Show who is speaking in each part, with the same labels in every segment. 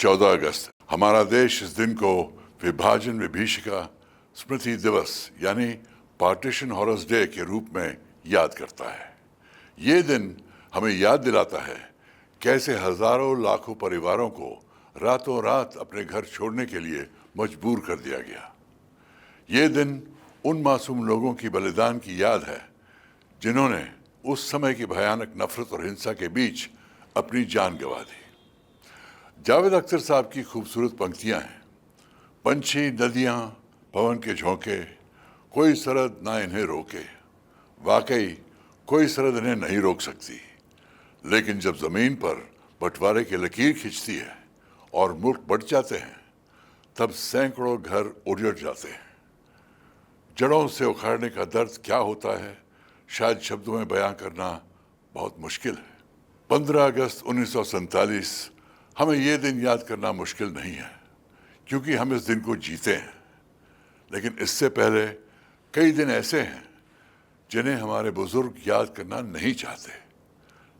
Speaker 1: 14 अगस्त हमारा देश इस दिन को विभाजन विभीषिका स्मृति दिवस यानी पार्टीशन हॉरर्स डे के रूप में याद करता है। ये दिन हमें याद दिलाता है कैसे हजारों लाखों परिवारों को रातों रात अपने घर छोड़ने के लिए मजबूर कर दिया गया। ये दिन उन मासूम लोगों की बलिदान की याद है जिन्होंने उस समय की भयानक नफरत और हिंसा के बीच अपनी जान गंवा दी। जावेद अख्तर साहब की खूबसूरत पंक्तियां हैं, पंछी नदियां पवन के झोंके, कोई सरहद ना इन्हें रोके। वाकई कोई सरहद इन्हें नहीं रोक सकती, लेकिन जब जमीन पर बंटवारे की लकीर खींचती है और मुल्क बंट जाते हैं तब सैकड़ों घर उजड़ जाते हैं। जड़ों से उखाड़ने का दर्द क्या होता है शायद शब्दों में बयां करना बहुत मुश्किल है। 15 अगस्त 1947 हमें ये दिन याद करना मुश्किल नहीं है क्योंकि हम इस दिन को जीते हैं, लेकिन इससे पहले कई दिन ऐसे हैं जिन्हें हमारे बुजुर्ग याद करना नहीं चाहते,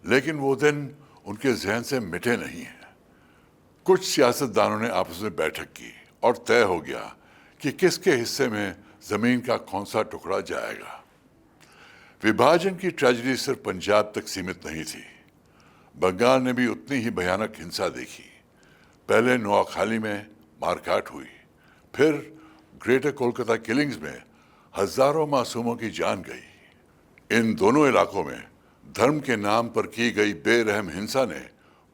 Speaker 1: लेकिन वो दिन उनके जहन से मिटे नहीं हैं। कुछ सियासतदानों ने आपस में बैठक की और तय हो गया कि किसके हिस्से में जमीन का कौन सा टुकड़ा जाएगा। विभाजन की ट्रेजेडी सिर्फ पंजाब तक सीमित नहीं थी, बंगाल ने भी उतनी ही भयानक हिंसा देखी। पहले नोआखाली में मारकाट हुई, फिर ग्रेटर कोलकाता किलिंग्स में हजारों मासूमों की जान गई। इन दोनों इलाकों में धर्म के नाम पर की गई बेरहम हिंसा ने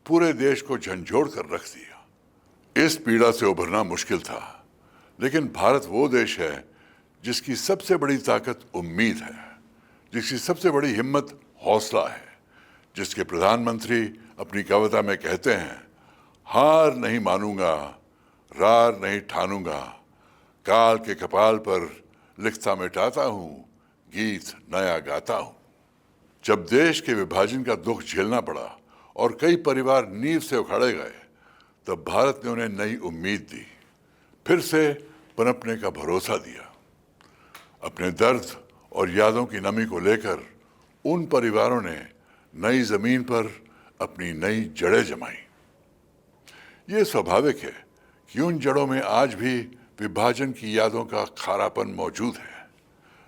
Speaker 1: पूरे देश को झंझोड़ कर रख दिया। इस पीड़ा से उभरना मुश्किल था, लेकिन भारत वो देश है जिसकी सबसे बड़ी ताकत उम्मीद है, जिसकी सबसे बड़ी हिम्मत हौसला है, जिसके प्रधानमंत्री अपनी कविता में कहते हैं, हार नहीं मानूंगा, रार नहीं ठानूंगा, काल के कपाल पर लिखता मिटाता हूं, गीत नया गाता हूं। जब देश के विभाजन का दुख झेलना पड़ा और कई परिवार नींव से उखाड़े गए, तब भारत ने उन्हें नई उम्मीद दी, फिर से पनपने का भरोसा दिया। अपने दर्द और यादों की नमी को लेकर उन परिवारों ने नई जमीन पर अपनी नई जड़ें जमाई। ये स्वाभाविक है कि उन जड़ों में आज भी विभाजन की यादों का खारापन मौजूद है,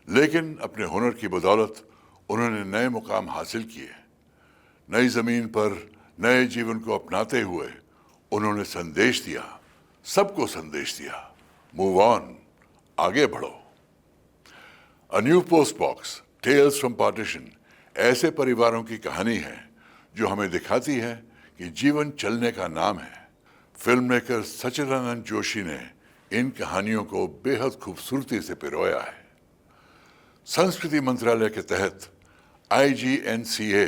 Speaker 1: लेकिन अपने हुनर की बदौलत उन्होंने नए मुकाम हासिल किए। नई जमीन पर नए जीवन को अपनाते हुए उन्होंने संदेश दिया, सबको संदेश दिया, मूव ऑन, आगे बढ़ो। A new post box, tales from partition ऐसे परिवारों की कहानी है जो हमें दिखाती है कि जीवन चलने का नाम है। फिल्म मेकर सच्चिदानंद जोशी ने इन कहानियों को बेहद खूबसूरती से पिरोया है। संस्कृति मंत्रालय के तहत IGNCA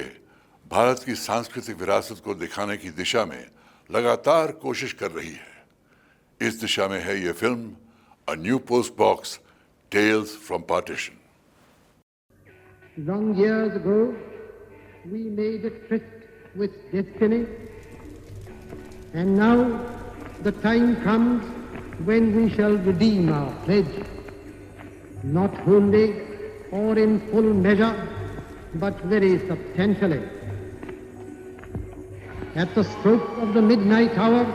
Speaker 1: भारत की सांस्कृतिक विरासत को दिखाने की दिशा में लगातार कोशिश कर रही है। इस दिशा में है ये film a new post box, tales from partition.
Speaker 2: Long years ago, we made a tryst with destiny, and now the time comes when we shall redeem our pledge, not wholly or in full measure, but very substantially. At the stroke of the midnight hour,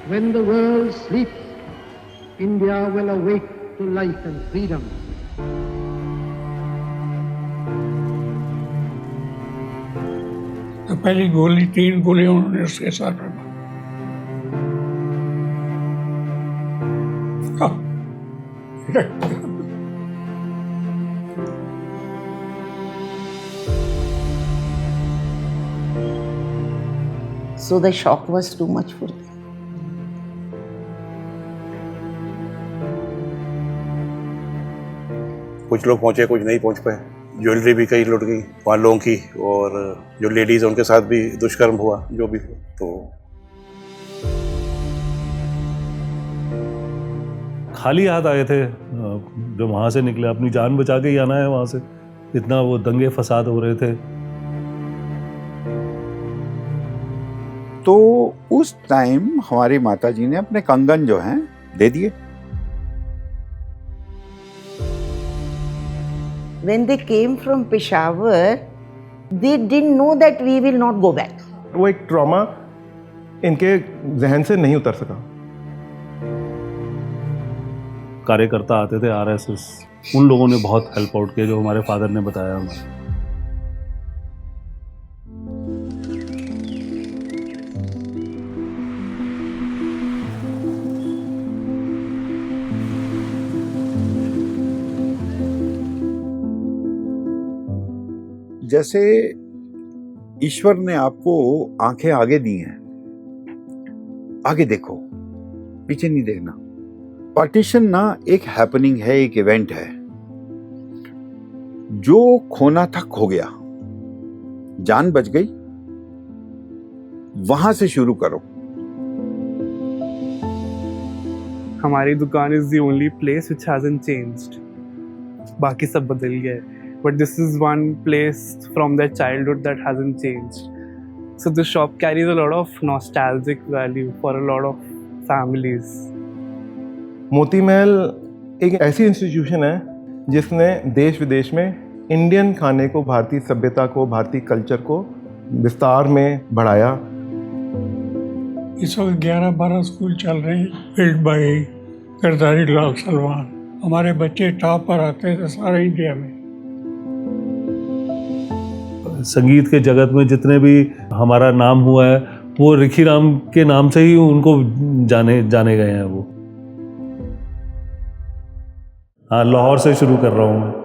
Speaker 2: when the world sleeps, India will awake to life and freedom.
Speaker 3: तो पहली गोली 3 गोली उन्होंने उसके साथ में
Speaker 4: So the shock was too much for them.
Speaker 5: कुछ लोग पहुंचे, कुछ नहीं पहुंच पाए। ज्वेलरी भी कई लुट गई वहाँ लोगों की, और जो लेडीज उनके साथ भी दुष्कर्म हुआ, जो भी हुआ। तो
Speaker 6: खाली हाथ आए थे जब वहाँ से निकले, अपनी जान बचा के ही आना है वहाँ से, इतना वो दंगे फसाद हो रहे थे।
Speaker 7: तो उस टाइम हमारी माताजी ने अपने कंगन जो हैं दे दिए।
Speaker 4: When they came from Peshawar, they didn't know that we will not go back.
Speaker 8: वो एक ट्रॉमा इनके जहन से नहीं उतर सका।
Speaker 6: कार्यकर्ता आते थे आरएसएस, उन लोगों ने बहुत हेल्प आउट किया, जो हमारे फादर ने बताया हमें।
Speaker 7: जैसे ईश्वर ने आपको आंखें आगे दी हैं, आगे देखो, पीछे नहीं देखना। पार्टीशन ना एक हैपनिंग है, एक इवेंट है। जो खोना था खो गया, जान बच गई, वहां से शुरू करो।
Speaker 9: हमारी दुकान is the only place which hasn't changed. बाकी सब बदल गया है, but this is one place from their childhood that hasn't changed. So the shop carries a lot of nostalgic value for a lot of families.
Speaker 8: Moti Mahal एक ऐसी institution है जिसने देश विदेश में इंडियन खाने को, भारतीय सभ्यता को, भारतीय कल्चर को विस्तार में बढ़ाया।
Speaker 3: इस वक्त 11-12 स्कूल चल रहे हैं, बिल्ड बाय गिरधारी लाल सलमान। हमारे बच्चे टॉप पर आते थे सारे इंडिया में।
Speaker 6: संगीत के जगत में जितने भी हमारा नाम हुआ है, वो रिखी राम के नाम से ही उनको जाने गए हैं वो। हाँ, लाहौर से शुरू कर रहा हूँ मैं।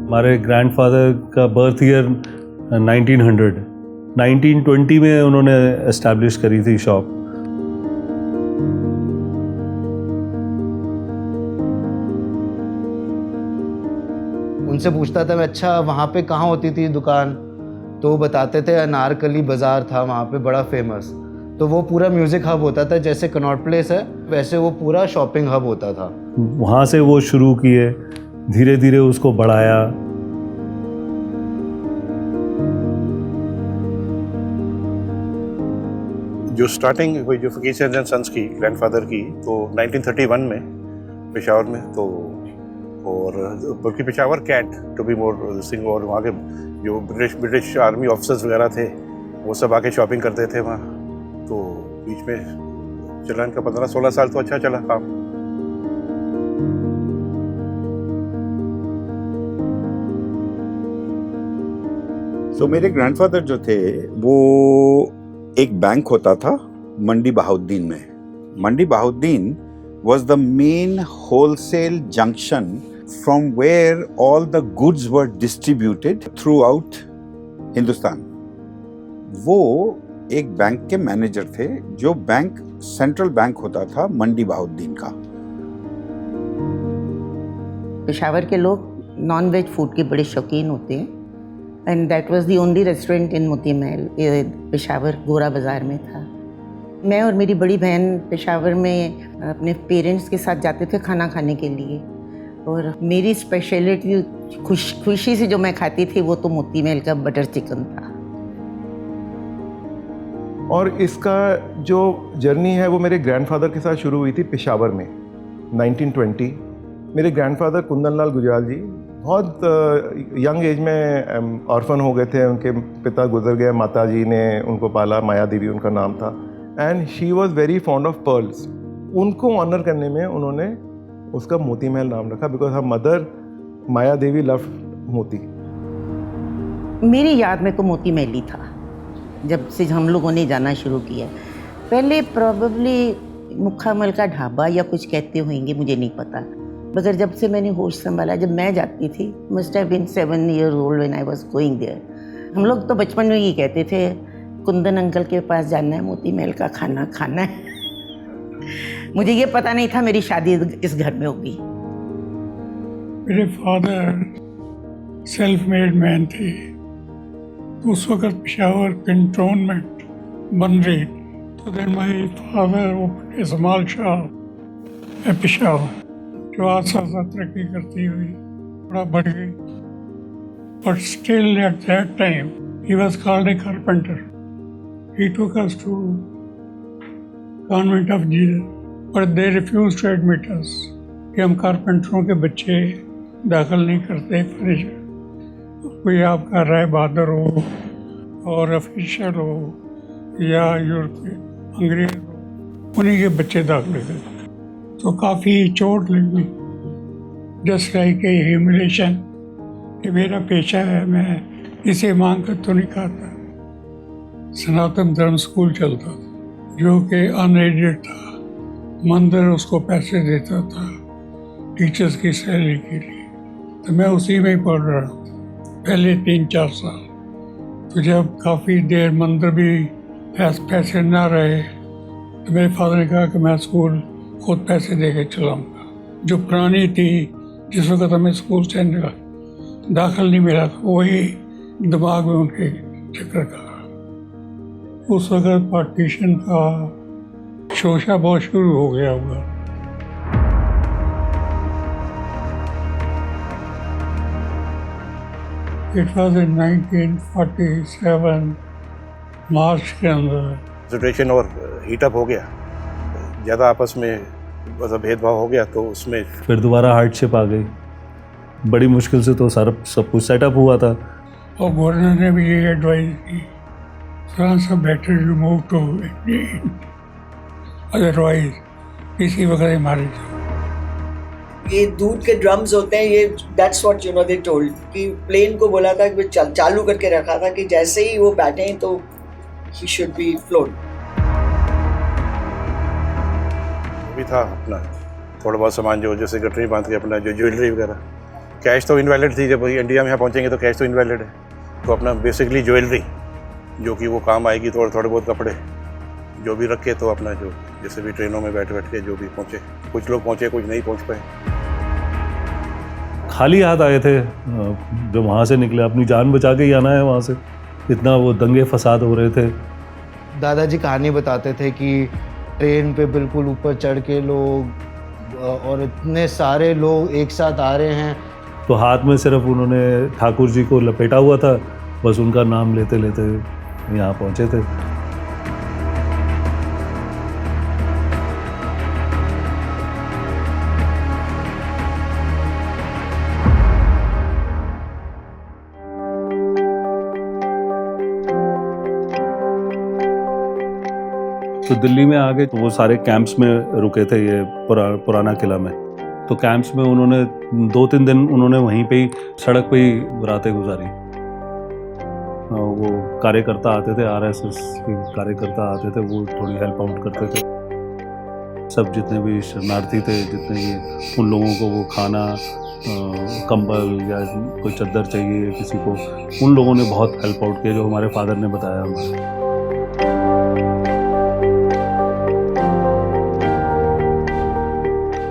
Speaker 6: हमारे ग्रैंडफादर का बर्थ ईयर 1900, 1920 में उन्होंने एस्टैब्लिश करी थी शॉप।
Speaker 10: उनसे पूछता था मैं, अच्छा वहाँ पे कहाँ होती थी दुकान, तो वो बताते थे अनारकली बाज़ार था वहाँ पे बड़ा फेमस। तो वो पूरा म्यूज़िक हब होता था, जैसे कनॉट प्लेस है वैसे वो पूरा शॉपिंग हब होता था।
Speaker 6: वहाँ से वो शुरू किए, धीरे धीरे उसको बढ़ाया।
Speaker 5: जो स्टार्टिंग हुई जो फकीर चंद एंड सन्स की, ग्रैंडफादर की, तो 1931 में पेशावर में, तो और बल्कि Peshawar cantt to be more Singh, और वहाँ के जो ब्रिटिश आर्मी ऑफिसर्स वगैरह थे वो सब आके शॉपिंग करते थे वहाँ। तो बीच में चला इनका 15-16 साल तो अच्छा चला काम।
Speaker 7: तो मेरे ग्रैंडफादर जो थे वो एक बैंक होता था मंडी बहाउद्दीन में। मंडी Bahauddin was the main wholesale junction from where all the goods were distributed throughout Hindustan. वो एक बैंक के मैनेजर थे, जो बैंक सेंट्रल बैंक होता था मंडी बहाउद्दीन का।
Speaker 4: पेशावर के लोग नॉन वेज फूड के बड़े शौकीन होते हैं, and that was the only restaurant in Moti Mahal. Peshawar गोरा बाज़ार में था। मैं और मेरी बड़ी बहन पेशावर में अपने पेरेंट्स के साथ जाते थे खाना खाने के लिए, और मेरी स्पेशलिटी खुशी से जो मैं खाती थी वो तो मोती महल का बटर चिकन था।
Speaker 8: और इसका जो जर्नी है वो मेरे ग्रैंडफादर के साथ शुरू हुई थी पेशावर में 1920। मेरे ग्रैंडफादर कुंदन लाल गुजराल जी बहुत यंग एज में ऑर्फन हो गए थे। उनके पिता गुजर गए, माता जी ने उनको पाला, माया देवी उनका नाम था, and she was very fond of pearls. उनको ऑनर करने में उन्होंने उसका मोती महल नाम रखा, because her mother Maya Devi love मोती।
Speaker 4: मेरी याद में तो मोती महल ही था जब से हम लोगों ने जाना शुरू किया। पहले प्रॉबेबली मुखामल का ढाबा या कुछ कहते होंगे, मुझे नहीं पता, मगर जब से मैंने होश संभाला, जब मैं जाती थी, must have been 7 years old when I was going there। हम लोग तो बचपन में ही कहते थे कुंदन अंकल के पास जाना है, मोती महल का खाना खाना है। मुझे ये पता नहीं था मेरी शादी इस घर में होगी।
Speaker 3: मेरे फादर सेल्फ मेड मैन थे, तो उस वक्त पेशावर कंटोनमेंट बन रही, तो then my father open small shop at Peshawar, जो आज तरक्की करती हुई थोड़ा बढ़ गई। But still at that time he was called a carpenter. He took us to Convent of Jesus, but they refused to admit us कि हम कारपेंटरों के बच्चे दाखिल नहीं करते फर्नीचर। कोई आपका राय बहादुर हो और ऑफिशियल हो या यूरोपीय अंग्रेज हो, उन्हीं के बच्चे दाखिल करते। तो काफ़ी चोट लगी, जस्ट लाइक ए ह्यूमिलेशन कि मेरा पेशा है, मैं इसे मांग कर तो नहीं खाता। सनातन धर्म स्कूल चलता था जो कि अनएडेड था, मंदिर उसको पैसे देता था टीचर्स की सैलरी के लिए, तो मैं उसी में ही पढ़ रहा था पहले 3-4 साल। तो जब काफ़ी देर मंदिर भी पैसे ना रहे तो मेरे फादर ने कहा कि मैं स्कूल खुद पैसे दे के चलाऊँगा। जो पुरानी थी जिस वक्त हमें स्कूल से दाखिल नहीं मिला था, वही दिमाग में उनके चक्कर का। उस वक्त पार्टीशन का शोशा बहुत शुरू हो गया हुआ। It was in 1947 मार्च के अंदर।
Speaker 5: सिचुएशन और हीटअप हो गया, ज़्यादा आपस में मतलब भेदभाव हो गया, तो उसमें
Speaker 6: फिर दोबारा हार्डशिप आ गई। बड़ी मुश्किल से तो सारा सब कुछ सेटअप हुआ था।
Speaker 3: और गवर्नर ने भी ये एडवाइस की, France better you move to otherwise इसी वगैरह मारे जाओ।
Speaker 11: ये दूध के ड्रम्स होते हैं, ये that's what you know they told कि प्लेन को बोला था कि चालू करके रखा था कि जैसे ही वो बैठे तो ही शुड बी फ्लोट।
Speaker 5: भी था अपना थोड़ा बहुत सामान जो जैसे गठरी बांध के अपना जो ज्वेलरी वगैरह, कैश तो इनवैलिड थी। जब इंडिया में यहाँ पहुँचेंगे तो कैश तो इनवैलिड है, तो अपना बेसिकली ज्वेलरी जो कि वो काम आएगी, थोड़े बहुत कपड़े जो भी रखे, तो अपना जो जैसे भी ट्रेनों में बैठ के जो भी पहुँचे, कुछ लोग पहुँचे कुछ नहीं पहुँच पाए।
Speaker 6: खाली हाथ आए थे जो वहाँ से निकले, अपनी जान बचा के ही आना है वहाँ से, इतना वो दंगे फसाद हो रहे थे।
Speaker 10: दादाजी कहानी बताते थे कि ट्रेन पे बिल्कुल ऊपर चढ़ के लोग और इतने सारे लोग एक साथ आ रहे हैं,
Speaker 6: तो हाथ में सिर्फ उन्होंने ठाकुर जी को लपेटा हुआ था, बस उनका नाम लेते लेते यहाँ पहुँचे थे। तो दिल्ली में आगे तो वो सारे कैंप्स में रुके थे, ये पुराना किला में। तो कैंप्स में उन्होंने 2-3 दिन उन्होंने वहीं पे ही सड़क पे ही रातें गुजारी। वो कार्यकर्ता आते थे, आरएसएस के कार्यकर्ता आते थे, वो थोड़ी हेल्प आउट करते थे। सब जितने भी शरणार्थी थे, जितने भी, उन लोगों को वो खाना, कंबल या कोई चद्दर चाहिए किसी को, उन लोगों ने बहुत हेल्प आउट किया, जो हमारे फादर ने बताया हमें।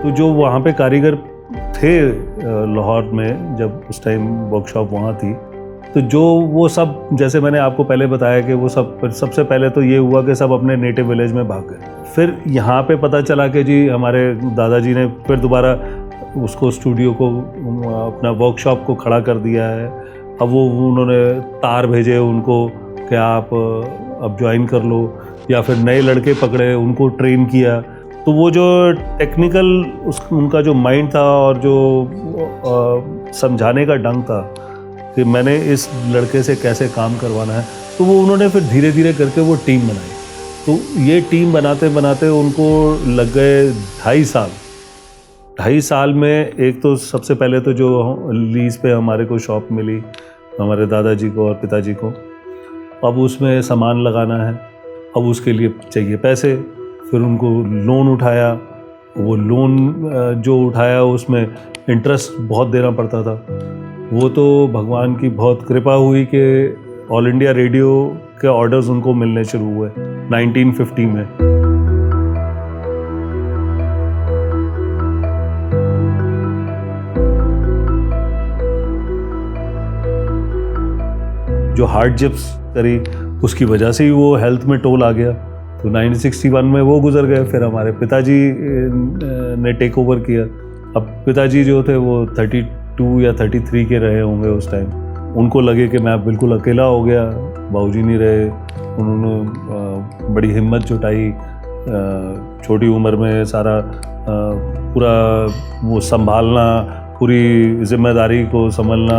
Speaker 6: तो जो वहाँ पे कारीगर थे लाहौर में, जब उस टाइम वर्कशॉप वहाँ थी, तो जो वो सब, जैसे मैंने आपको पहले बताया कि वो सब, सबसे पहले तो ये हुआ कि सब अपने नेटिव विलेज में भाग गए। फिर यहाँ पे पता चला कि जी हमारे दादाजी ने फिर दोबारा उसको स्टूडियो को, अपना वर्कशॉप को खड़ा कर दिया है। अब वो उन्होंने तार भेजे उनको कि आप अब ज्वाइन कर लो, या फिर नए लड़के पकड़े, उनको ट्रेन किया। तो वो जो टेक्निकल उनका जो माइंड था और जो समझाने का ढंग था कि मैंने इस लड़के से कैसे काम करवाना है, तो वो उन्होंने फिर धीरे धीरे करके वो टीम बनाई। तो ये टीम बनाते बनाते उनको लग गए 2.5 साल। 2.5 साल में एक तो सबसे पहले तो जो लीज पे हमारे को शॉप मिली हमारे दादाजी को और पिताजी को, अब उसमें सामान लगाना है, अब उसके लिए चाहिए पैसे। फिर उनको लोन उठाया, वो लोन जो उठाया उसमें इंटरेस्ट बहुत देना पड़ता था। वो तो भगवान की बहुत कृपा हुई कि ऑल इंडिया रेडियो के ऑर्डर्स उनको मिलने शुरू हुए 1950 में। जो हार्डशिप्स करी उसकी वजह से ही वो हेल्थ में टोल आ गया। तो 1961 में वो गुजर गए। फिर हमारे पिताजी ने टेक ओवर किया। अब पिताजी जो थे वो 32 या 33 के रहे होंगे उस टाइम। उनको लगे कि मैं बिल्कुल अकेला हो गया, बाबूजी नहीं रहे। उन्होंने बड़ी हिम्मत जुटाई, छोटी उम्र में सारा पूरा वो संभालना, पूरी जिम्मेदारी को संभालना।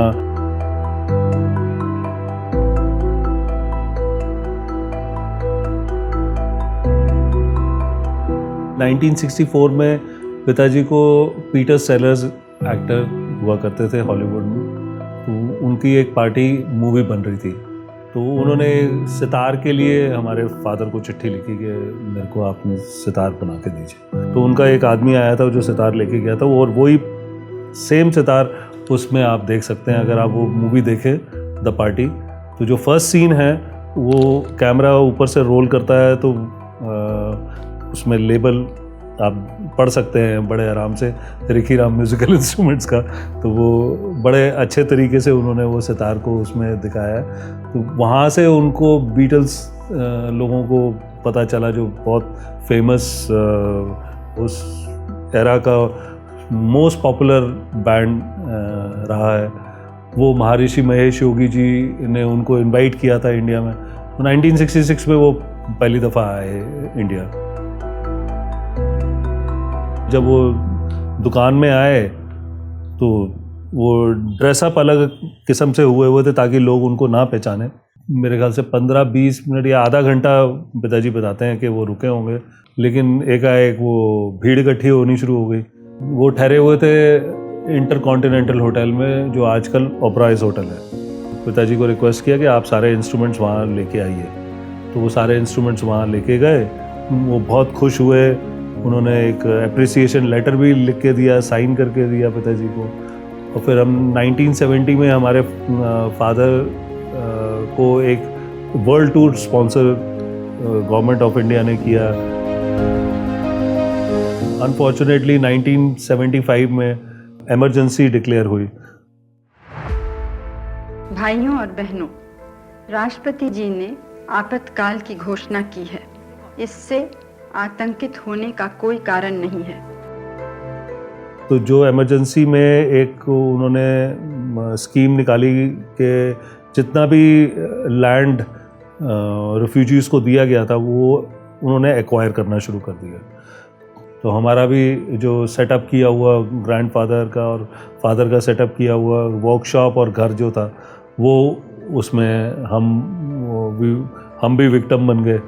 Speaker 6: नाइनटीन 1964 में पिताजी को पीटर सेलर्स एक्टर हुआ करते थे हॉलीवुड में, तो उनकी एक पार्टी मूवी बन रही थी, तो उन्होंने सितार के लिए हमारे फादर को चिट्ठी लिखी कि मेरे को आपने सितार बना के दीजिए। तो उनका एक आदमी आया था जो सितार लेके गया था, और वही सेम सितार उसमें आप देख सकते हैं अगर आप वो मूवी देखें द पार्टी। तो जो फर्स्ट सीन है वो कैमरा ऊपर से रोल करता है, तो उसमें लेबल आप पढ़ सकते हैं बड़े आराम से, रिकी राम म्यूज़िकल इंस्ट्रूमेंट्स का। तो वो बड़े अच्छे तरीके से उन्होंने वो सितार को उसमें दिखाया है। तो वहाँ से उनको बीटल्स लोगों को पता चला, जो बहुत फेमस उस एरा का मोस्ट पॉपुलर बैंड रहा है। वो महर्षि महेश योगी जी ने उनको इनवाइट किया था इंडिया में। 1966 में वो पहली दफ़ा आए इंडिया। जब वो दुकान में आए तो वो ड्रेसअप अलग किस्म से हुए थे ताकि लोग उनको ना पहचाने। मेरे ख्याल से 15-20 मिनट या आधा घंटा पिताजी बताते हैं कि वो रुके होंगे, लेकिन एकाएक वो भीड़ इकट्ठी होनी शुरू हो गई। वो ठहरे हुए थे इंटरकॉन्टिनेंटल होटल में, जो आजकल ओबरायज होटल है। पिताजी को रिक्वेस्ट किया कि आप सारे इंस्ट्रूमेंट्स वहाँ लेके आइए, तो वो सारे इंस्ट्रूमेंट्स वहाँ लेके गए। वो बहुत खुश हुए, उन्होंने एक अप्रिसिएशन लेटर भी लिख के दिया, साइन करके दिया पिताजी को। और फिर हम 1970 में हमारे फादर को एक world tour sponsor government of India ने किया। अनफॉर्चुनेटली 1975 में इमरजेंसी डिक्लेयर हुई।
Speaker 12: भाइयों और बहनों, राष्ट्रपति जी ने आपातकाल की घोषणा की है। इससे आतंकित होने का कोई कारण नहीं है।
Speaker 6: तो जो इमरजेंसी में एक उन्होंने स्कीम निकाली कि जितना भी लैंड रिफ्यूजीज़ को दिया गया था वो उन्होंने एक्वायर करना शुरू कर दिया। तो हमारा भी जो सेटअप किया हुआ ग्रैंडफादर का और फादर का सेटअप किया हुआ वर्कशॉप और घर जो था, वो उसमें हम भी विक्टिम बन गए।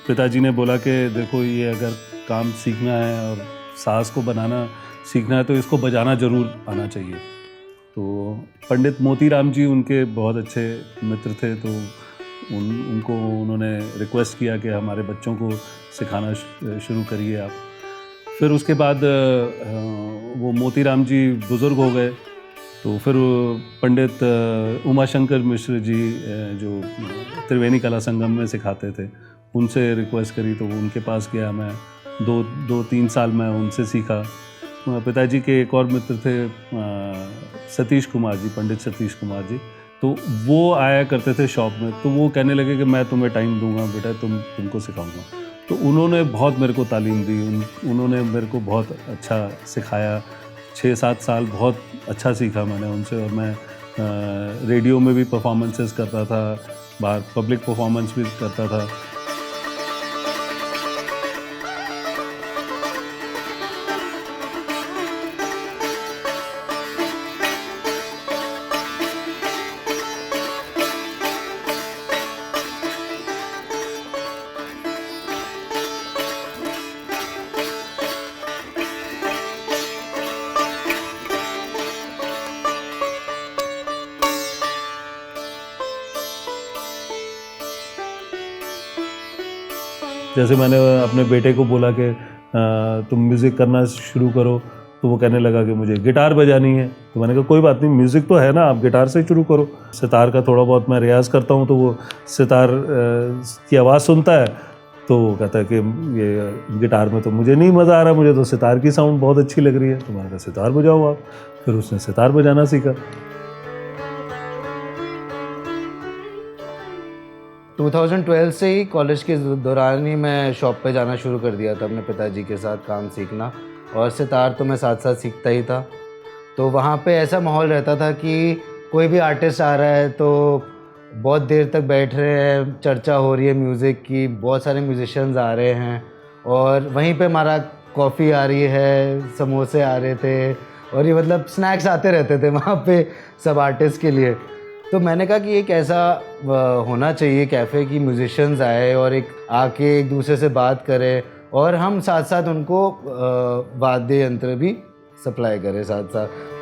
Speaker 6: पिताजी ने बोला कि देखो, ये अगर काम सीखना है और सास को बनाना सीखना है तो इसको बजाना ज़रूर आना चाहिए। तो पंडित मोतीराम जी उनके बहुत अच्छे मित्र थे, तो उनको उन्होंने रिक्वेस्ट किया कि हमारे बच्चों को सिखाना शुरू करिए आप। फिर उसके बाद वो मोतीराम जी बुज़ुर्ग हो गए, तो फिर पंडित उमाशंकर मिश्र जी जो त्रिवेणी कला संगम में सिखाते थे, उनसे रिक्वेस्ट करी, तो उनके पास गया मैं। 2-3 साल मैं उनसे सीखा। पिताजी के एक और मित्र थे सतीश कुमार जी, पंडित सतीश कुमार जी, तो वो आया करते थे शॉप में। तो वो कहने लगे कि मैं तुम्हें टाइम दूंगा बेटा, तुमको सिखाऊंगा। तो उन्होंने बहुत मेरे को तालीम दी, उन्होंने मेरे को बहुत अच्छा सिखाया। 6-7 साल बहुत अच्छा सीखा मैंने उनसे। और मैं रेडियो में भी परफॉर्मेंसेस करता था, बाहर पब्लिक परफॉर्मेंस भी करता था। जैसे मैंने अपने बेटे को बोला कि तुम म्यूज़िक करना शुरू करो, तो वो कहने लगा कि मुझे गिटार बजानी है। तो मैंने कहा कोई बात नहीं, म्यूज़िक तो है ना, आप गिटार से शुरू करो। सितार का थोड़ा बहुत मैं रियाज़ करता हूँ, तो वो सितार की आवाज़ सुनता है तो वो कहता है कि ये गिटार में तो मुझे नहीं मज़ा आ रहा, मुझे तो सितार की साउंड बहुत अच्छी लग रही है। तो मैंने कहा सितार बजाओ आप। फिर उसने सितार बजाना सीखा।
Speaker 10: 2012 से ही कॉलेज के दौरान ही मैं शॉप पे जाना शुरू कर दिया था अपने पिताजी के साथ काम सीखना, और सितार तो मैं साथ साथ सीखता ही था। तो वहाँ पे ऐसा माहौल रहता था कि कोई भी आर्टिस्ट आ रहा है तो बहुत देर तक बैठ रहे हैं, चर्चा हो रही है म्यूज़िक की, बहुत सारे म्यूजिशियंस आ रहे हैं, और वहीं पे हमारा कॉफ़ी आ रही है, समोसे आ रहे थे, और ये मतलब स्नैक्स आते रहते थे वहाँ पे सब आर्टिस्ट के लिए। तो मैंने कहा कि एक ऐसा होना चाहिए कैफ़े की म्यूजिशियंस आए और एक आके एक दूसरे से बात करें, और हम साथ साथ उनको वाद्य यंत्र भी सप्लाई करें साथ साथ।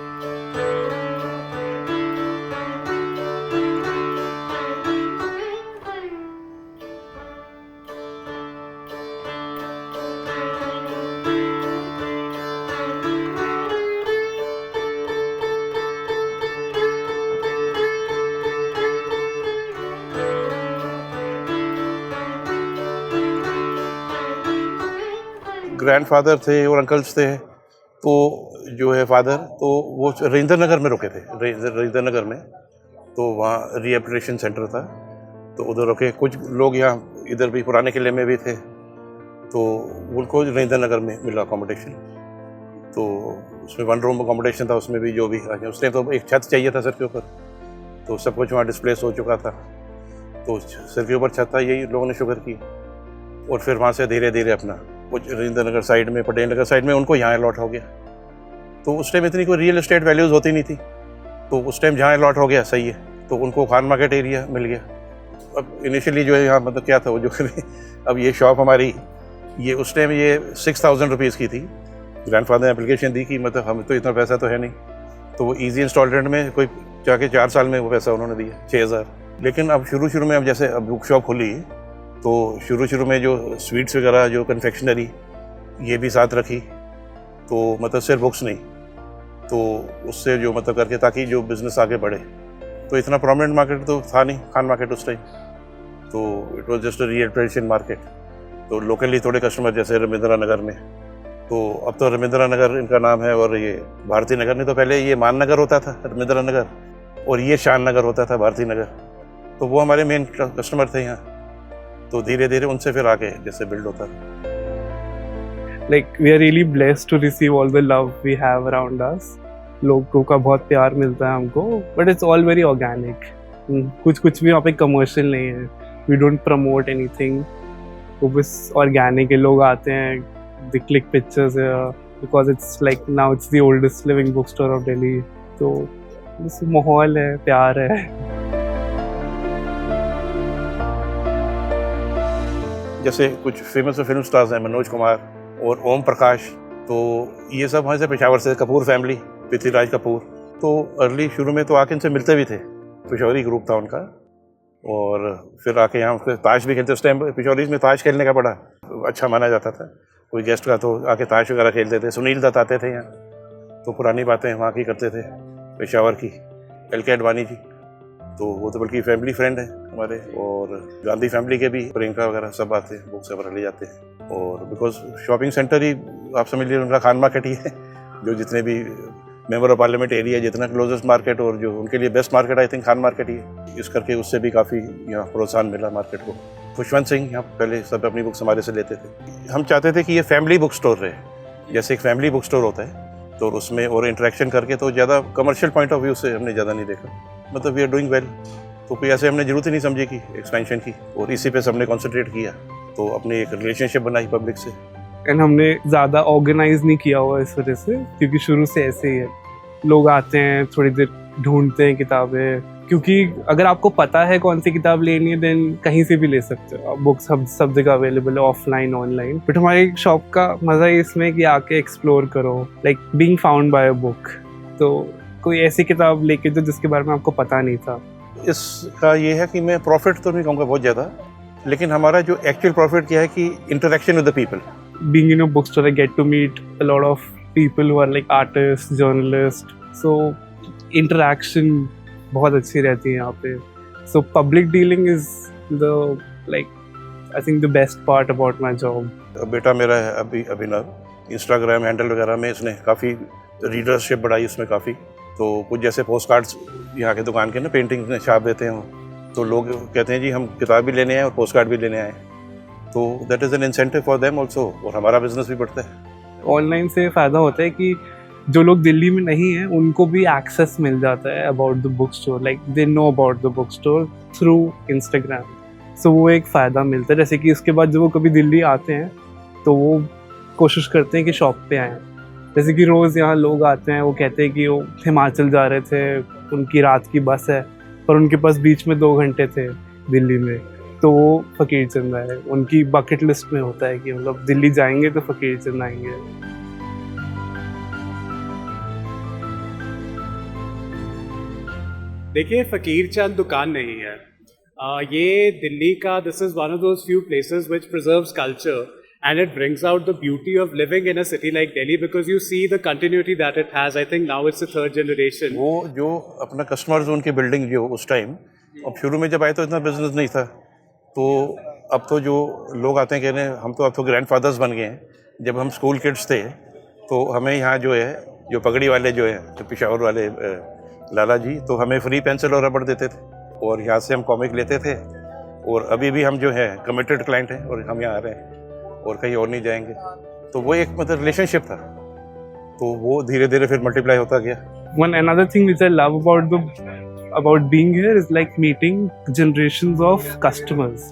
Speaker 5: ग्रैंडफादर थे और अंकल्स थे, तो जो है फादर, तो वो रविंद्र नगर में रुके थे, रविंद्र नगर में। तो वहाँ रिहेबिलिटेशन सेंटर था, तो उधर रुके। कुछ लोग यहाँ इधर भी पुराने किले में भी थे, तो उनको रविंद्र नगर में मिला अकोमोडेशन। तो उसमें 1 रूम अकोमोडेशन था, उसमें भी जो भी उस टाइम तो एक छत चाहिए था सर के ऊपर, तो सब कुछ वहाँ डिस्प्लेस हो चुका था। तो सर के ऊपर छत था, यही लोगों ने शुक्र की। और फिर वहाँ से धीरे धीरे अपना कुछ रविंद्र नगर साइड में, पटेल नगर साइड में उनको यहाँ अलॉट हो गया। तो उस टाइम इतनी कोई रियल एस्टेट वैल्यूज़ होती नहीं थी, तो उस टाइम जहाँ अलॉट हो गया सही है, तो उनको खान मार्केट एरिया मिल गया। अब इनिशियली जो है यहाँ मतलब क्या था वो जो अब ये शॉप हमारी, ये उस टाइम ये 6,000 रुपीज़ की थी। ग्रैंडफादर ने एप्लीकेशन दी कि मतलब हम तो इतना पैसा तो है नहीं, तो वो ईजी इंस्टॉलमेंट में कोई जाके 4 साल में वो पैसा उन्होंने दिया 6,000। लेकिन अब शुरू में अब जैसे अब बुक शॉप खुली, तो शुरू में जो स्वीट्स वगैरह, जो कन्फेक्शनरी, ये भी साथ रखी। तो मतलब सिर्फ बुक्स नहीं, तो उससे जो मतलब करके ताकि जो बिज़नेस आगे बढ़े। तो इतना प्रोमिनेंट मार्केट तो था नहीं खान मार्केट उस टाइम, तो it was just a rehabilitation market. तो लोकली थोड़े कस्टमर जैसे रविंद्रा नगर में, तो अब तो रविंद्रा नगर इनका नाम है, और ये भारती नगर। नहीं तो पहले ये मान नगर होता था रविंद्रा नगर, और ये शान नगर होता था भारती नगर। तो वो हमारे मेन कस्टमर थे यहाँ। तो धीरे धीरे उनसे फिर आगे जैसे बिल्ड होता है।
Speaker 9: Like we are really blessed to receive all the love we have around us. लोगों का बहुत प्यार मिलता है हमको, but it's all very organic. कुछ भी वहाँ पे कमर्शियल नहीं है। We don't promote anything. वो बस organic है। लोग आते हैं, they click pictures here because it's like now it's the oldest living bookstore of Delhi. तो बस माहौल है, प्यार है।
Speaker 5: जैसे कुछ फेमस फिल्म स्टार्स हैं, मनोज कुमार और ओम प्रकाश, तो ये सब वहाँ से पेशावर से, कपूर फैमिली, पृथ्वीराज कपूर। तो अर्ली शुरू में तो आके इनसे मिलते भी थे, पेशावरी ग्रुप था उनका। और फिर आके यहाँ उसके ताश भी खेलते। उस टाइम पेशावरी में ताश खेलने का बड़ा अच्छा माना जाता था। कोई गेस्ट का तो आके ताश वगैरह खेलते थे। सुनील दत्त आते थे यहाँ, तो पुरानी बातें वहाँ की करते थे, पेशावर की। LK अडवाणी जी, तो वो तो बल्कि फैमिली फ्रेंड है हमारे। और गांधी फैमिली के भी, प्रियंका वगैरह सब आते हैं, बुक्स वगैरह ले जाते हैं। और बिकॉज शॉपिंग सेंटर ही आप समझ लीजिए उनका खान मार्केट ही है, जो जितने भी मेंबर ऑफ पार्लियामेंट एरिया, जितना क्लोजेस्ट मार्केट और जो उनके लिए best market I think Khan market ही है। इस करके उससे भी काफ़ी यहाँ प्रोत्साहन मिला मार्केट को। खुशवंत सिंह यहाँ पहले सब अपनी बुक्स हमारे से लेते थे। हम चाहते थे कि ये फैमिली बुक स्टोर रहे, जैसे एक फैमिली बुक स्टोर होता है, तो उसमें और इंटरेक्शन करके। तो ज़्यादा कमर्शियल पॉइंट ऑफ व्यू से हमने ज़्यादा नहीं देखा, मतलब वी आर डूइंग वेल। तो कोई ऐसे हमने जरूरत ही नहीं समझी कि एक्सपेंशन की, और इसी पे सबने कॉन्सेंट्रेट किया। तो अपनी एक रिलेशनशिप बनाई पब्लिक से।
Speaker 9: एंड हमने ज़्यादा ऑर्गेनाइज नहीं किया हुआ इस वजह से, क्योंकि शुरू से ऐसे ही है। लोग आते हैं, थोड़ी देर ढूंढते हैं किताबें, क्योंकि अगर आपको पता है कौन सी किताब लेनी है देन कहीं से भी ले सकते हो। बुक्स सब जगह अवेलेबल है, ऑफलाइन ऑनलाइन। बट हमारी शॉप का मज़ा इसमें कि आके एक्सप्लोर करो, like being found by a book. तो कोई ऐसी किताब लेके जो जिसके बारे में आपको पता नहीं था।
Speaker 5: इसका ये है कि मैं प्रॉफिट तो नहीं कहूँगा बहुत ज़्यादा, लेकिन हमारा जो एक्चुअल प्रॉफिट क्या है कि interaction with the people.
Speaker 9: Being in a bookstore, I get to meet a lot of people who are like artists, journalists. So interaction बहुत अच्छी रहती है यहाँ पे। So public dealing is the I think the best part about my job.
Speaker 5: बेटा मेरा है अभिनव, Instagram handle वगैरह में इसने काफ़ी रीडरशिप बढ़ाई उसमें काफ़ी। तो कुछ जैसे पोस्ट कार्ड्स यहाँ के दुकान के ना पेंटिंग में छाप देते हैं, तो लोग कहते हैं जी हम किताब भी लेने आए और पोस्ट कार्ड भी लेने आए, तो that is an incentive for them also, और हमारा बिजनेस भी बढ़ता है।
Speaker 9: ऑनलाइन से फ़ायदा होता है कि जो लोग दिल्ली में नहीं हैं उनको भी एक्सेस मिल जाता है about the book store, like they know about the book store through Instagram. So वो एक फ़ायदा मिलता है। जैसे कि उसके बाद जब वो कभी दिल्ली आते हैं तो वो कोशिश करते हैं कि शॉप पे आएँ। जैसे कि रोज़ यहाँ लोग आते हैं, वो कहते हैं कि वो हिमाचल जा रहे थे, उनकी रात की बस है पर उनके पास बीच में 2 घंटे थे दिल्ली में, तो वो फ़कीर चंद आए। उनकी बकेट लिस्ट में होता है कि मतलब दिल्ली जाएंगे तो फ़कीर चंद आएंगे।
Speaker 13: देखिए, फ़कीर चंद दुकान नहीं है, ये दिल्ली का, this is one of those few places which preserves culture and it brings out the beauty of living in a city like Delhi, because you see the continuity that it has. I think now it's the 3rd generation.
Speaker 5: वो जो अपना customer zone की building जो उस time, अब शुरू में जब आए तो इतना बिजनेस नहीं था, तो अब तो जो लोग आते हैं कहने हम तो अब तो ग्रैंडफादर्स बन गए हैं। जब हम स्कूल किड्स थे तो हमें यहाँ जो है, जो पगड़ी वाले जो है, जो पेशावर वाले लाला जी, तो हमें फ्री पेंसिल और रबड़ देते थे और यहाँ से हम कॉमिक लेते थे, और अभी भी हम जो है कमिटेड क्लाइंट हैं और हम यहाँ आ रहे हैं और कहीं और नहीं जाएंगे। तो वो एक मतलब रिलेशनशिप था, तो वो धीरे धीरे फिर मल्टीप्लाई होता गया।
Speaker 9: One another thing which I love about being here is like meeting generations of customers.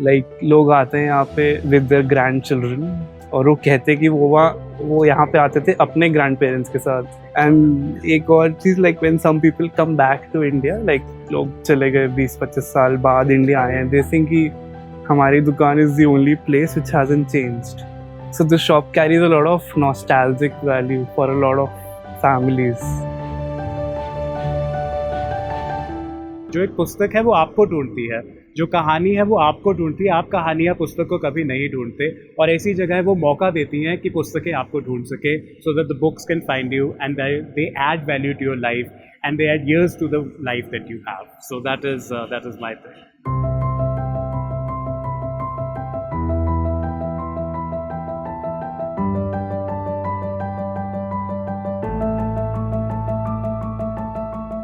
Speaker 9: Like लोग आते हैं यहाँ पे with their grandchildren और वो कहते हैं कि वो यहाँ पे आते थे अपने ग्रैंड पेरेंट्स के साथ। एंड एक और चीज़, like when some people come back to India, like लोग चले गए 20-25 साल बाद इंडिया आए हैं, they think कि हमारी दुकान is the only place which hasn't changed. So the shop carries a lot of nostalgic value for a lot of families.
Speaker 13: जो एक पुस्तक है वो आपको ढूंढती है, जो कहानी है वो आपको ढूंढती है। आप कहानियाँ पुस्तक को कभी नहीं ढूंढते, और ऐसी जगह वो मौका देती हैं कि पुस्तकें आपको ढूंढ सके, so that the books can find you and they add value to your life and they add years to the life that you have. So that is my thing.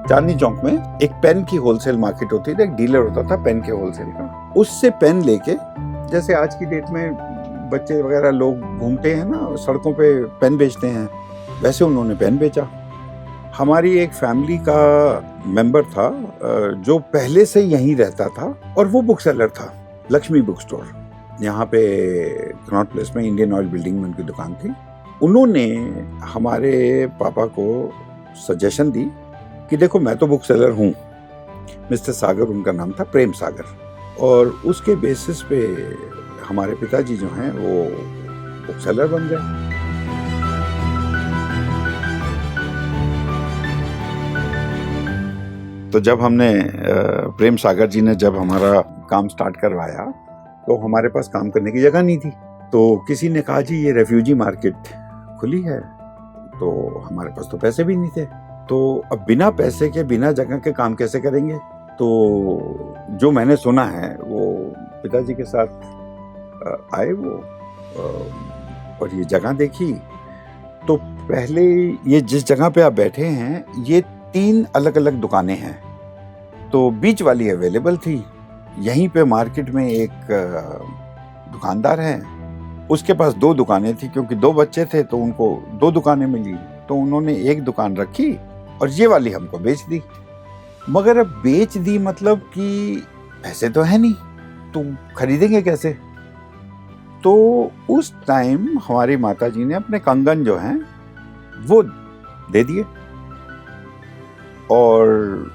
Speaker 7: Chandni Chowk में एक पेन की होलसेल मार्केट होती थी, एक dealer होता था pen के wholesale का। उससे पेन लेके, जैसे आज की डेट में बच्चे वगैरह लोग घूमते हैं ना सड़कों पे पेन बेचते हैं, वैसे उन्होंने पेन बेचा। हमारी एक फैमिली का मेंबर था जो पहले से यहीं रहता था और वो बुक सेलर था, लक्ष्मी बुक स्टोर, यहाँ पे कनॉट प्लेस में इंडियन ऑयल बिल्डिंग में उनकी दुकान थी। उन्होंने हमारे पापा को सजेशन दी कि देखो मैं तो बुक सेलर हूँ, मिस्टर सागर उनका नाम था, प्रेम सागर, और उसके बेसिस पे हमारे पिताजी जो हैं वो बुक सेलर बन गए। तो जब हमने प्रेम सागर जी ने जब हमारा काम स्टार्ट करवाया तो हमारे पास काम करने की जगह नहीं थी, तो किसी ने कहा जी ये रेफ्यूजी मार्केट खुली है, तो हमारे पास तो पैसे भी नहीं थे, तो अब बिना पैसे के बिना जगह के काम कैसे करेंगे। तो जो मैंने सुना है वो पिताजी के साथ आए वो और ये जगह देखी, तो पहले ये जिस जगह पे आप बैठे हैं ये 3 अलग अलग दुकानें हैं, तो बीच वाली अवेलेबल थी। यहीं पे मार्केट में एक दुकानदार है, उसके पास 2 दुकानें थी, क्योंकि 2 बच्चे थे तो उनको 2 दुकानें मिली, तो उन्होंने एक दुकान रखी और ये वाली हमको बेच दी। मगर अब बेच दी मतलब कि पैसे तो है नहीं, तो खरीदेंगे कैसे। तो उस टाइम हमारी माताजी ने अपने कंगन जो हैं वो दे दिए, और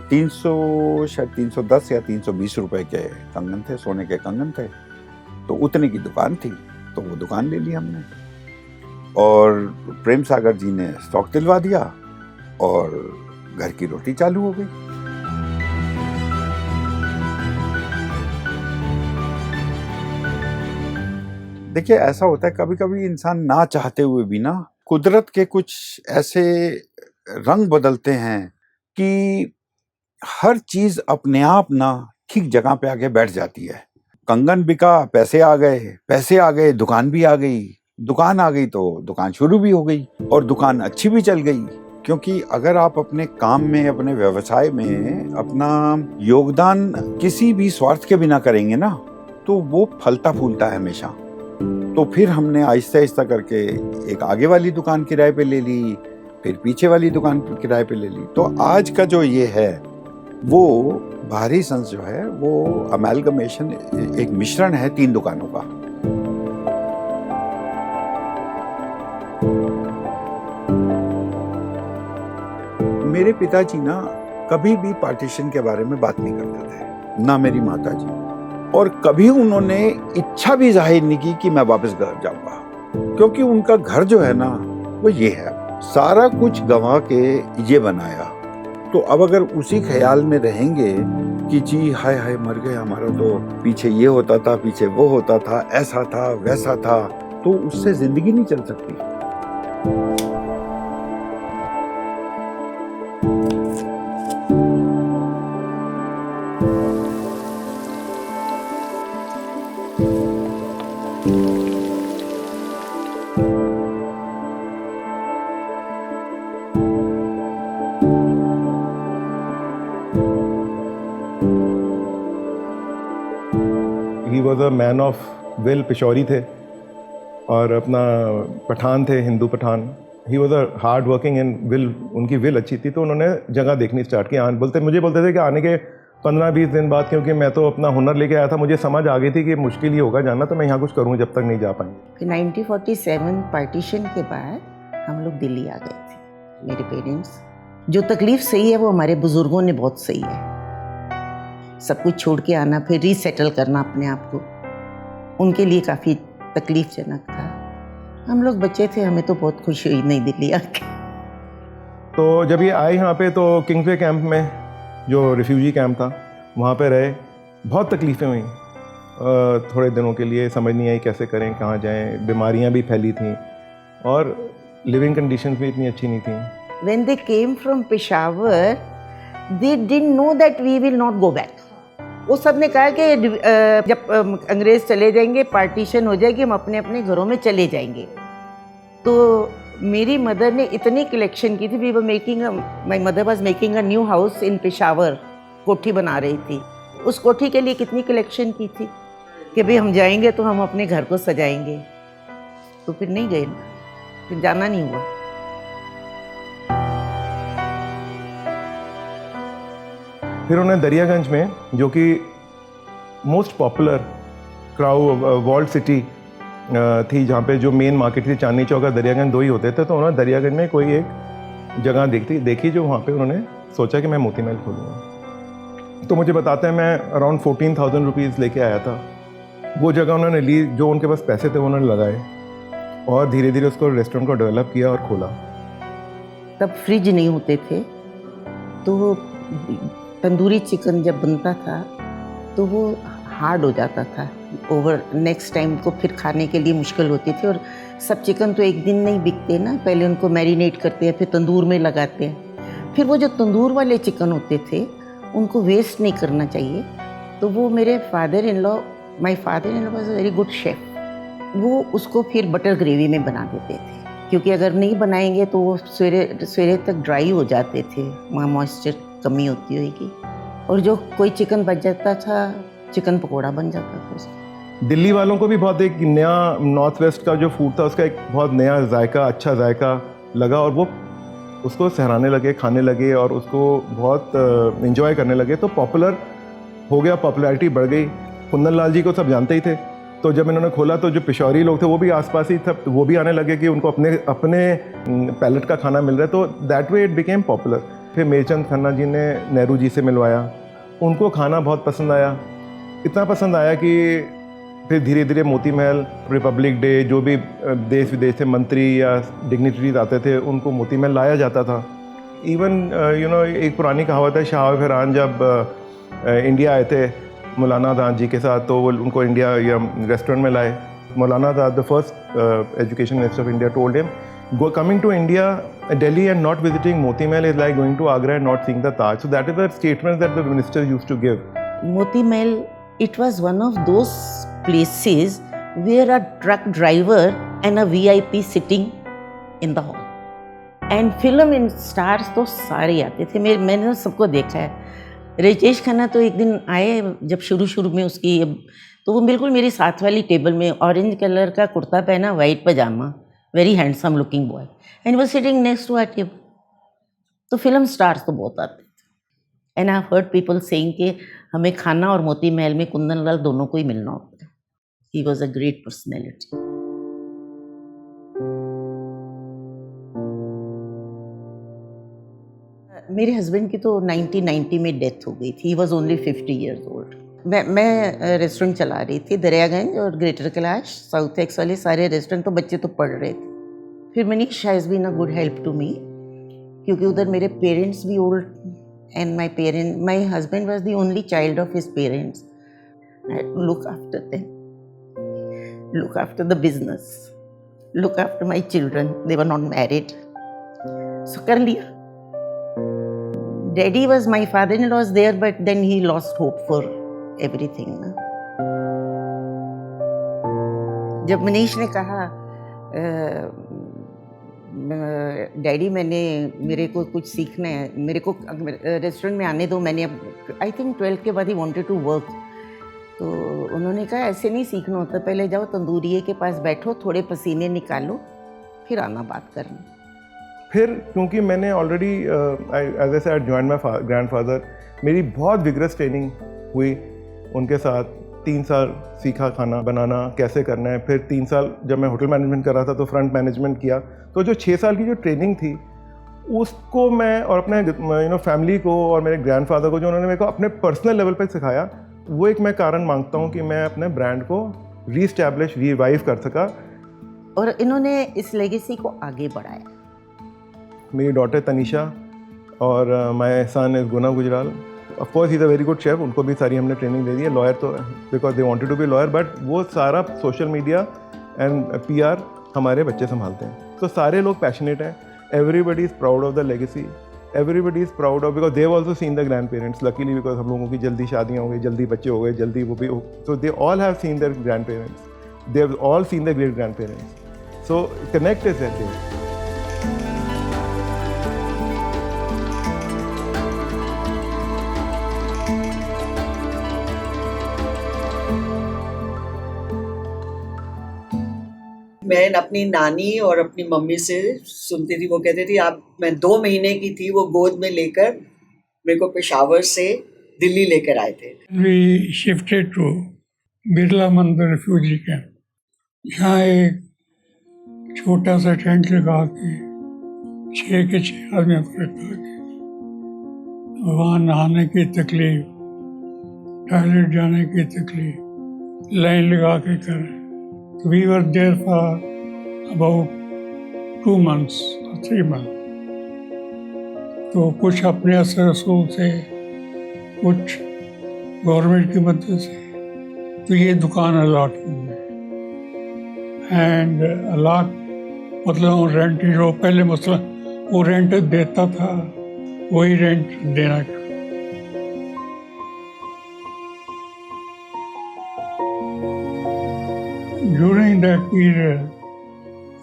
Speaker 7: 310 या 320 रुपए के कंगन थे, सोने के कंगन थे, तो उतने की दुकान थी, तो वो दुकान ले ली हमने, और प्रेम सागर जी ने स्टॉक दिलवा दिया और घर की रोटी चालू हो गई। देखिए ऐसा होता है कभी कभी इंसान ना चाहते हुए भी ना कुदरत के कुछ ऐसे रंग बदलते हैं कि हर चीज अपने आप ना ठीक जगह पे आके बैठ जाती है। कंगन बिका, पैसे आ गए, दुकान भी आ गई, दुकान आ गई तो दुकान शुरू भी हो गई, और दुकान अच्छी भी चल गई, क्योंकि अगर आप अपने काम में, अपने व्यवसाय में अपना योगदान किसी भी स्वार्थ के बिना करेंगे ना, तो वो फलता फूलता है हमेशा। तो फिर हमने आहिस्ता आहिस्ता करके एक आगे वाली दुकान किराए पे ले ली, फिर पीछे वाली दुकान किराए पे ले ली। तो आज का जो ये है वो बाहरी संस जो है वो अमेलगमेशन, एक मिश्रण है 3 दुकानों का। मेरे पिताजी ना कभी भी पार्टीशन के बारे में बात नहीं करते थे, ना मेरी माताजी, और कभी उन्होंने इच्छा भी जाहिर नहीं की कि मैं वापस घर जाऊंगा, क्योंकि उनका घर जो है ना वो ये है, सारा कुछ गंवा के ये बनाया। तो अब अगर उसी ख्याल में रहेंगे कि जी हाय हाय मर गए, हमारा तो पीछे ये होता था, पीछे वो होता था, ऐसा था वैसा था, तो उससे जिंदगी नहीं चल सकती।
Speaker 8: He was a man of will, Peshawari थे और अपना पठान थे, Hindu Pathan. He was a hard working and will, उनकी विल अच्छी थी, तो उन्होंने जगह देखनी स्टार्ट की। मुझे बोलते थे कि आने के 15-20 दिन बाद, क्योंकि मैं तो अपना हुनर लेके आया था, मुझे समझ आ गई थी कि मुश्किल ही होगा जाना, तो मैं यहाँ कुछ करूँ जब तक नहीं जा पाएंगे।
Speaker 4: 1947 पार्टीशन के बाद हम लोग दिल्ली आ गए थे। मेरे पेरेंट्स, जो तकलीफ सही है वो हमारे बुजुर्गों ने बहुत सही है, सब कुछ छोड़ के आना, फिर रीसेटल करना अपने आप को, उनके लिए काफ़ी तकलीफजनक था। हम लोग बच्चे थे, हमें तो बहुत खुशी हुई नई दिल्ली आके।
Speaker 8: तो जब ये आए यहाँ पे, तो किंग्सवे कैंप में, जो रिफ्यूजी कैंप था, वहाँ पे रहे। बहुत तकलीफ़ें हुई थोड़े दिनों के लिए, समझ नहीं आई कैसे करें, कहाँ जाएं, बीमारियाँ भी फैली थीं और लिविंग कंडीशंस भी इतनी अच्छी नहीं थी।
Speaker 4: When they came from Peshawar, they didn't know that we will not go back. वो सब ने कहा कि जब अंग्रेज़ चले जाएंगे, पार्टीशन हो जाएगी, हम अपने अपने घरों में चले जाएंगे। तो मेरी मदर ने इतनी कलेक्शन की थी, my mother was making a new house in Peshawar, कोठी बना रही थी। उस कोठी के लिए कितनी कलेक्शन की थी कि भाई हम जाएंगे तो हम अपने घर को सजाएंगे। तो फिर नहीं गए ना, फिर जाना नहीं हुआ।
Speaker 8: फिर उन्हें दरियागंज में, जो कि मोस्ट पॉपुलर वॉल्ड सिटी थी, जहाँ पे जो मेन मार्केट थी, चांदनी चौक और दरियागंज 2 ही होते थे, तो उन्होंने दरियागंज में कोई एक जगह देखी जो वहाँ पे उन्होंने सोचा कि मैं मोती महल खोलूँगा। तो मुझे बताते हैं, मैं अराउंड 14,000 रुपीज़ लेके आया था। वो जगह उन्होंने ली, जो उनके पास पैसे थे वो उन्होंने लगाए और धीरे धीरे उसको रेस्टोरेंट को डेवलप किया और खोला।
Speaker 4: तब फ्रिज नहीं होते थे, तो तंदूरी चिकन जब बनता था तो वो हार्ड हो जाता था, ओवर नेक्स्ट टाइम को फिर खाने के लिए मुश्किल होती थी। और सब चिकन तो एक दिन नहीं बिकते ना, पहले उनको मैरिनेट करते हैं, फिर तंदूर में लगाते हैं। फिर वो जो तंदूर वाले चिकन होते थे उनको वेस्ट नहीं करना चाहिए, तो वो मेरे my father in law was a very good chef, वो उसको फिर बटर ग्रेवी में बना देते थे, क्योंकि अगर नहीं बनाएंगे तो वो सवेरे तक ड्राई हो जाते थे, वहाँ मॉइस्चर कमी होती होगी, और जो कोई चिकन बच जाता था, चिकन पकोड़ा बन जाता था उसका।
Speaker 8: दिल्ली वालों को भी बहुत एक नया, नॉर्थ वेस्ट का जो फूड था उसका एक बहुत नया जायका, अच्छा जायका लगा, और वो उसको सहराने लगे, खाने लगे और उसको बहुत एंजॉय करने लगे। तो पॉपुलर हो गया, पॉपुलैरिटी बढ़ गई। कुंदन लाल जी को सब जानते ही थे, तो जब इन्होंने खोला तो जो पिशौरी लोग थे वो भी आसपास ही था, वो भी आने लगे कि उनको अपने पैलेट का खाना मिल रहा है, तो that way it became popular. फिर मेरचंद खन्ना जी ने नेहरू जी से मिलवाया, उनको खाना बहुत पसंद आया, इतना पसंद आया कि फिर धीरे धीरे मोती महल, रिपब्लिक डे, जो भी देश विदेश से मंत्री या डिग्निटरीज आते थे उनको मोती महल लाया जाता था। इवन एक पुरानी कहावत है, शाह फरहान जब इंडिया आए थे मौलाना दाद जी के साथ, तो वो उनको इंडिया या रेस्टोरेंट में लाए। मौलाना दाद, the first education minister of India, told him, coming to India, Delhi and not visiting Moti Mahal is like going to Agra and not seeing the Taj. So that is the statement that the minister used to give.
Speaker 4: Moti Mahal, it was one of those places where a truck driver and a VIP sitting in the hall. And film in stars तो सारे आते थे, मैंने तो सबको देखा है। राजेश खन्ना तो एक दिन आए जब शुरू में उसकी, तो वो बिल्कुल मेरी साथ वाली टेबल में ऑरेंज कलर का कुर्ता पहना, white pajama, very handsome looking boy, and was sitting next to our table. तो फिल्म स्टार्स तो बहुत आते थे। And I heard people saying कि हमें खाना और मोती महल में कुंदन लाल दोनों को ही मिलना होता है। ही वॉज अ ग्रेट पर्सनैलिटी। मेरे हस्बैंड की तो 1990 में डेथ हो गई थी। He was only 50 years old. मैं रेस्टोरेंट चला रही थी दरियागंज और ग्रेटर कैलाश, साउथ एक्स वाले सारे रेस्टोरेंट, तो बच्चे तो पढ़ रहे थे। फिर Manish has been a good help to me, क्योंकि उधर मेरे पेरेंट्स भी old and my husband was the only child of his parents. I look after them, look after the business, look after my children, they were not married, so कर लिया। Daddy was my father-in-law was there, but then he lost hope for everything. जब मनीष ने कहा daddy मेरे को कुछ सीखना है, मेरे को रेस्टोरेंट में आने दो, मैंने अब आई थिंक 12 के बाद ही वांटेड टू वर्क, तो उन्होंने कहा ऐसे नहीं सीखना होता, पहले जाओ तंदूरिये के पास बैठो, थोड़े पसीने निकालो, फिर आना बात करना।
Speaker 8: फिर क्योंकि मैंने already as I said join my grandfather, मेरी बहुत विगरस ट्रेनिंग हुई उनके साथ। 3 साल सीखा खाना बनाना कैसे करना है। फिर 3 साल जब मैं होटल मैनेजमेंट कर रहा था तो फ्रंट मैनेजमेंट किया। तो जो 6 साल की जो ट्रेनिंग थी उसको मैं और अपने फैमिली को और मेरे ग्रैंडफादर को जो उन्होंने मेरे को अपने पर्सनल लेवल पर सिखाया, वो एक मैं कारण मांगता हूँ कि मैं अपने ब्रांड को रीस्टैब्लिश रिवाइव कर सका।
Speaker 4: और इन्होंने इस लेगेसी को आगे बढ़ाया।
Speaker 8: मेरी डॉटर तनिषा और my son is Guna Gujral, of course he is a very good chef, उनको भी सारी हमने ट्रेनिंग दे दी है। लॉयर तो because they wanted to be lawyer, but वो सारा सोशल मीडिया एंड PR हमारे बच्चे संभालते हैं। तो सारे लोग पैशनेट हैं। Everybody is proud of the legacy, everybody is proud of, because they have also seen the grand parents, luckily, because हम लोगों की जल्दी शादियाँ हो गई, जल्दी बच्चे हो गए, जल्दी वो भी, तो they all have seen their grandparents, they have all seen the great grandparents, so connect is that.
Speaker 11: मैं अपनी नानी और अपनी मम्मी से सुनती थी, वो कहती थी मैं 2 महीने की थी, वो गोद में लेकर मेरे को पेशावर से दिल्ली लेकर आए थे।
Speaker 3: We shifted to बिरला मंदिर रिफ्यूजी कैंप। यहाँ एक छोटा सा टेंट लगा के 6 के 6 आदमियों को रखा के वहाँ नहाने की तकलीफ, टॉयलेट जाने की तकलीफ, लाइन लगा के करें। We were there for about 2 months or 3 months. तो कुछ अपने असर रसूल से, कुछ गवर्नमेंट की मदद से, तो ये दुकान अलाट की गई। एंड अलाट मतलब रेंट, जो पहले मसला वो रेंट देता था वही रेंट देना। ड्यूरिंग दैट पीरियड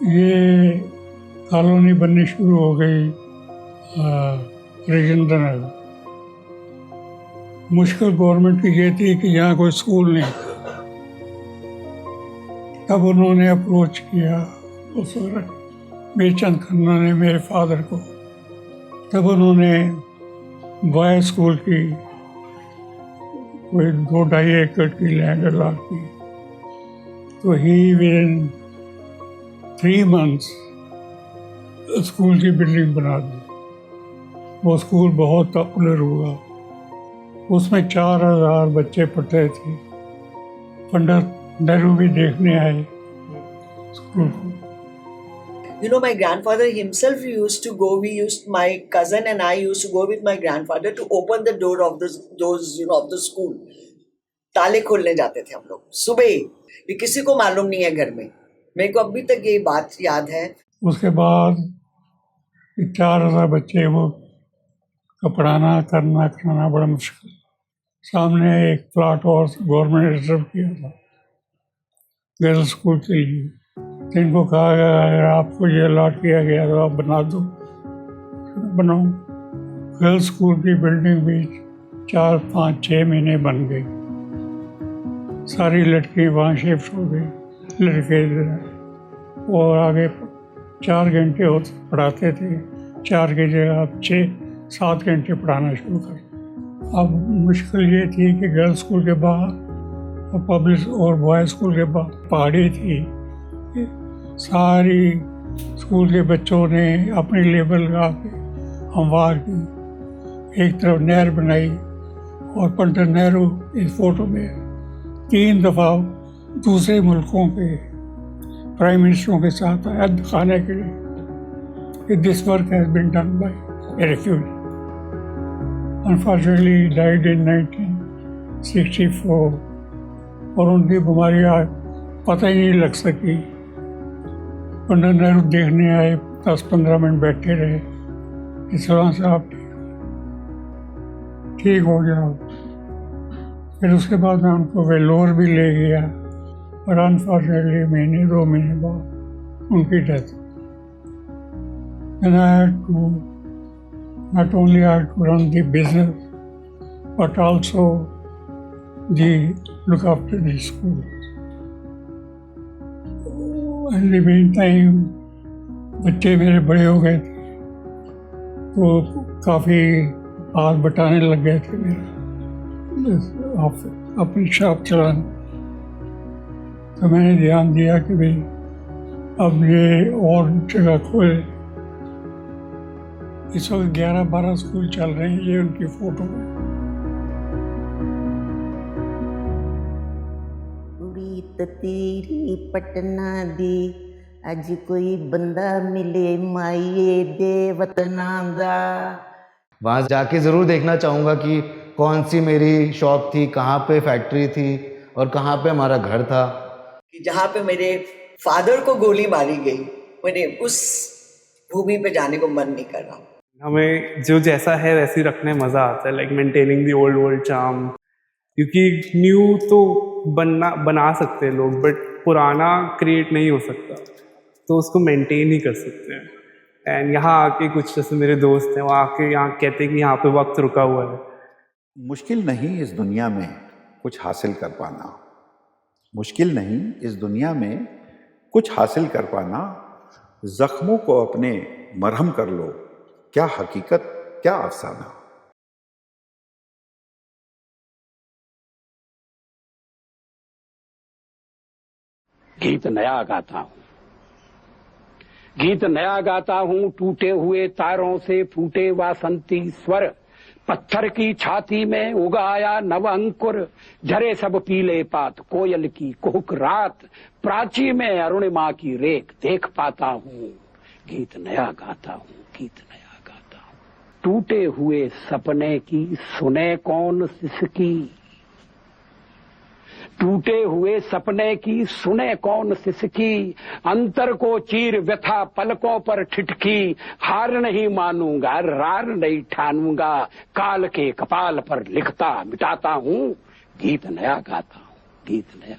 Speaker 3: ये कॉलोनी बननी शुरू हो गई राजेंद्र नगर। मुश्किल गवर्नमेंट की ये थी कि यहाँ कोई स्कूल नहीं था। तब उन्होंने अप्रोच किया उस वक्त मीरचंद खन्ना ने मेरे फादर को। तब उन्होंने बॉय स्कूल की कोई 2-2.5 एकड़ की लैंड अलॉट की। तो ही विदिन 3 months स्कूल की बिल्डिंग बना दी। वो स्कूल बहुत पॉपुलर हुआ, उसमें 4000 बच्चे पढ़ते थे। पंडित नेहरू भी देखने आए स्कूल को।
Speaker 11: You know, my grandfather himself used to go. My cousin and I used to go with my grandfather to open the door of the doors, of the school. ताले खोलने जाते थे हम लोग सुबह। ये किसी को मालूम नहीं है घर में। मेरे को अभी तक ये बात याद है।
Speaker 3: उसके बाद 4000 बच्चे वो पढ़ाना करना खाना बड़ा मुश्किल। सामने एक प्लाट और गवर्नमेंट ने रिजर्व किया था गर्ल्स स्कूल के लिए। इनको कहा गया अगर आपको ये अलॉट किया गया तो आप बना दो। बनाऊं। गर्ल्स स्कूल की बिल्डिंग भी 4, 5, 6 महीने बन गई। सारी लड़कियां वहाँ शिफ्ट हो गई, लड़के इधर। और आगे 4 घंटे और पढ़ाते थे, 4 की जगह अब 6-7 घंटे पढ़ाना शुरू कर। अब मुश्किल ये थी कि गर्ल्स स्कूल के बाहर और पब्लिक और बॉयज़ स्कूल के बाहर पहाड़ी थी। सारी स्कूल के बच्चों ने अपनी लेबल लगा के हमवार की। एक तरफ नहर बनाई और पंडित नेहरू इस फोटो में 3 दफ़ा दूसरे मुल्कों के प्राइम मिनिस्टरों के साथ आया दिखाने के लिए कि this work has been done by a refugee. Unfortunately he died in 1964 और उनकी बीमारी आज पता ही नहीं लग सकी। पंडित नेहरू देखने आए, 10-15 मिनट बैठे रहे, इस तरह से आप ठीक हो गया। फिर उसके बाद मैं उनको वेलोर भी ले गया और अनफॉर्चुनेटली 1-2 महीने बाद उनकी death. And I had to not only I had to run the business but also look after the school. In the meantime बच्चे मेरे बड़े हो गए थे तो काफ़ी हाथ बटाने लग गए थे मेरा अपनी शॉप चलाने। तो मैंने ध्यान दिया कि भाई अब ये और जगह खोले। इस वक्त 11-12 स्कूल चल रहे हैं, ये उनकी फ़ोटो है।
Speaker 4: कुड़ी तेरी पटना दी, अज कोई बंदा मिले माइए दे वतना दा।
Speaker 10: वहाँ जाके ज़रूर देखना चाहूँगा कि कौन सी मेरी शॉप थी, कहाँ पे फैक्ट्री थी और कहाँ पे हमारा घर था।
Speaker 11: कि जहाँ पे मेरे फादर को गोली मारी गई, मुझे उस भूमि पे जाने को मन नहीं कर रहा।
Speaker 9: हमें जो जैसा है वैसे ही रखने मज़ा आता है, like maintaining the old world charm. क्योंकि न्यू तो बना सकते हैं लोग, बट पुराना क्रिएट नहीं हो सकता, तो उसको मेंटेन ही कर सकते हैं। एंड यहाँ आके कुछ जैसे मेरे दोस्त हैं, वो आके यहाँ कहते हैं कि यहाँ पे वक्त रुका हुआ है।
Speaker 7: मुश्किल नहीं इस दुनिया में कुछ हासिल कर पाना, मुश्किल नहीं इस दुनिया में कुछ हासिल कर पाना। जख्मों को अपने मरहम कर लो, क्या हकीकत क्या अफसाना।
Speaker 14: गीत नया गाता हूँ, गीत नया गाता हूँ, टूटे हुए तारों से फूटे वासंती स्वर, पत्थर की छाती में उगाया नव अंकुर, झरे सब पीले पात, कोयल की कुहुक रात, प्राची में अरुणिमा की रेख देख पाता हूँ। गीत नया गाता हूँ, गीत नया गाता हूँ। टूटे हुए सपने की सुने कौन सिसकी, टूटे हुए सपने की सुने कौन सिसकी, अंतर को चीर व्यथा पलकों पर ठिठकी, हार नहीं मानूंगा रार नहीं ठानूंगा, काल के कपाल पर लिखता मिटाता हूँ। गीत नया गाता हूँ, गीत नया।